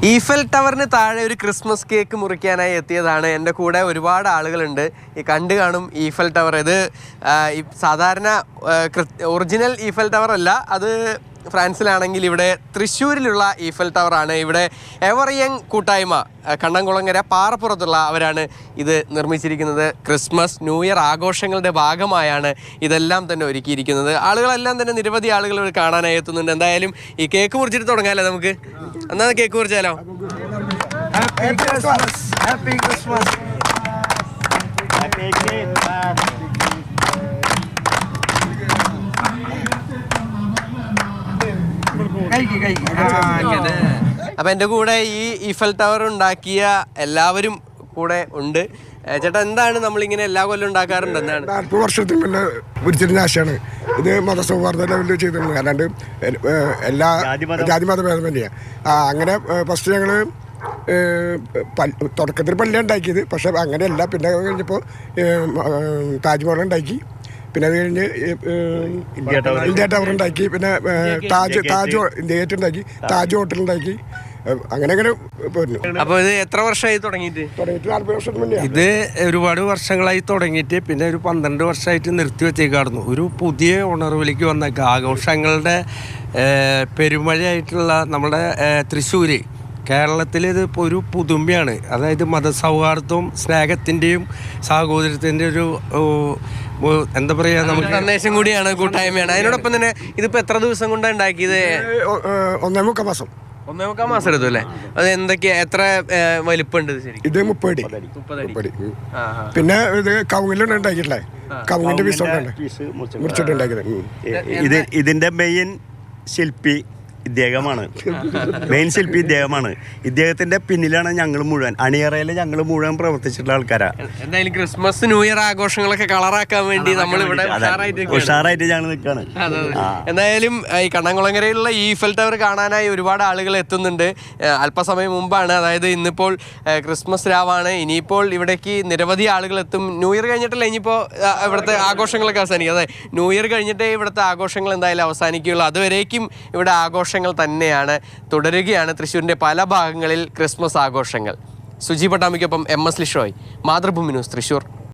Eiffel ടവറിന് താഴെ ഒരു Christmas cake മുറിക്കാനായി എത്തിയതാണ്. എൻ്റെ കൂടെ ഒരുപാട് ആളുകളുണ്ട്. ഈ കണ്ടു കാണും ഈഫൽ ടവർ. ഇത് സാധാരണ ഒറിജിനൽ ഈഫൽ ടവർ അല്ല, അത് ഫ്രാൻസിലാണെങ്കിൽ ഇവിടെ തൃശ്ശൂരിലുള്ള ഈഫൽ ടവറാണ്. ഇവിടെ എവർ യങ് കൂട്ടായ്മ കണ്ണംകുളങ്ങര പാറപ്പുറത്തുള്ള അവരാണ് ഇത് നിർമ്മിച്ചിരിക്കുന്നത്. ക്രിസ്മസ് ന്യൂ ഇയർ ആഘോഷങ്ങളുടെ ഭാഗമായാണ് ഇതെല്ലാം തന്നെ ഒരുക്കിയിരിക്കുന്നത്. ആളുകളെല്ലാം തന്നെ നിരവധി ആളുകൾ ഇവിടെ കാണാനായി എത്തുന്നുണ്ട്. എന്തായാലും ഈ കേക്ക് മുറിച്ചിട്ട് തുടങ്ങാമല്ലോ നമുക്ക്. എന്നാ കേക്ക് മുറിച്ചാലോ? അപ്പൊ എൻ്റെ കൂടെ ഈ ഈഫൽ ടവർ ഉണ്ടാക്കിയ എല്ലാവരും കൂടെ ഉണ്ട്. ചേട്ടാ, എന്താണ് നമ്മളിങ്ങനെ എല്ലാ കൊല്ലം ഉണ്ടാക്കാറുണ്ട്? എന്താണ് 40 വർഷത്തിന് മുന്നേ ഒരിച്ചിരുന്ന ആശയാണ് ഇത്. മതസൗഹാർദ്ദ ലെവലിൽ ചെയ്തിട്ടുണ്ട്. അല്ലാണ്ട് എല്ലാ ജാതിമത ഭേദം തന്നെയാണ്. അങ്ങനെ ഫസ്റ്റ് ഞങ്ങൾ തുടക്കത്തിൽ പള്ളിയാണ് ഉണ്ടാക്കിയത്. പക്ഷെ അങ്ങനെയല്ല, പിന്നെ കഴിഞ്ഞപ്പോൾ താജ്മഹൽ ഉണ്ടാക്കി, പിന്നെ അത് കഴിഞ്ഞ് ഇന്ത്യ ടവർ ഉണ്ടാക്കി, പിന്നെ താജ് ഇന്ത്യ ഗേറ്റ് ഉണ്ടാക്കി, താജ് ഹോട്ടൽ ഉണ്ടാക്കി, അങ്ങനെ പോയിരുന്നു. അപ്പൊ ഇത് എത്ര വർഷമായി തുടങ്ങിയിട്ട്? 40 വർഷത്തിന് മുന്നേ. ഇത് ഒരുപാട് വർഷങ്ങളായി തുടങ്ങിയിട്ട് പിന്നെ ഒരു 12 വർഷമായിട്ട് നിർത്തി വെച്ചേക്കായിരുന്നു. ഒരു പുതിയ ഉണർവിലേക്ക് വന്നേക്കുക. ആഘോഷങ്ങളുടെ പെരുമഴയായിട്ടുള്ള നമ്മുടെ തൃശ്ശൂർ കേരളത്തിൽ ഇത് ഇപ്പോൾ ഒരു പുതുമയാണ്. അതായത് മതസൗഹാർദ്ദവും സ്നേഹത്തിൻ്റെയും സാഹോദര്യത്തിൻ്റെ ഒരു എന്താ പറയുക, നമുക്ക് സന്ദേശം കൂടിയാണ്, കൂട്ടായ്മയാണ്. അതിനോടൊപ്പം തന്നെ ഇതിപ്പോൾ എത്ര ദിവസം കൊണ്ടാണ് ഉണ്ടാക്കിയത്? 1.25 മാസം. 1.25 മാസം എടുത്തു അല്ലേ? അത് എന്തൊക്കെയാ, എത്ര വലിപ്പമുണ്ട് ശരി? ഇത് 30 അടി. പിന്നെ ഇത് കവുങ്ങിലാണ് ഉണ്ടാക്കിയിട്ടില്ലേ, കവുങ്ങിന്റെ പീസോണ്ടാണ് മുറിച്ചിട്ട് ഉണ്ടാക്കിയത്. ഇതിന്റെ മെയിൻ ശില്പി ഇദ്ദേഹമാണ്. മെയിൻ ശില്പി ഇദ്ദേഹമാണ്. ഇദ്ദേഹത്തിന്റെ പിന്നിലാണ് ഞങ്ങൾ മുഴുവൻ, അണിയറയിൽ ഞങ്ങൾ മുഴുവൻ പ്രവർത്തിച്ചിട്ടുള്ള ആൾക്കാരാ. എന്തായാലും ക്രിസ്മസ് ന്യൂ ഇയർ ആഘോഷങ്ങളൊക്കെ കളറാക്കാൻ വേണ്ടി നമ്മൾ ഇവിടെ ഉഷാറായിട്ട് ഞങ്ങൾ നിൽക്കാണ്. എന്തായാലും ഈ കണ്ണംകുളങ്ങരയിലുള്ള ഈഫൽ ടവർ കാണാനായി ഒരുപാട് ആളുകൾ എത്തുന്നുണ്ട്. അല്പസമയം മുമ്പാണ്, അതായത് ഇന്നിപ്പോൾ ക്രിസ്മസ് രാവാണ്. ഇനിയിപ്പോൾ ഇവിടേക്ക് നിരവധി ആളുകൾ എത്തും. ന്യൂ ഇയർ കഴിഞ്ഞിട്ടല്ല ഇനിയിപ്പോൾ ഇവിടുത്തെ ആഘോഷങ്ങളൊക്കെ അവസാനിക്കും. അതെ, ന്യൂ ഇയർ കഴിഞ്ഞിട്ടേ ഇവിടുത്തെ ആഘോഷങ്ങൾ എന്തായാലും അവസാനിക്കുകയുള്ളൂ. അതുവരേക്കും ഇവിടെ ആഘോഷങ്ങൾ തന്നെയാണ് തുടരുകയാണ്. തൃശ്ശൂരിൻ്റെ പല ഭാഗങ്ങളിൽ ക്രിസ്മസ് ആഘോഷങ്ങൾ. സുജി പട്ടാമിക്കൊപ്പം MS ലിഷോയ്, മാതൃഭൂമി ന്യൂസ്, തൃശ്ശൂർ.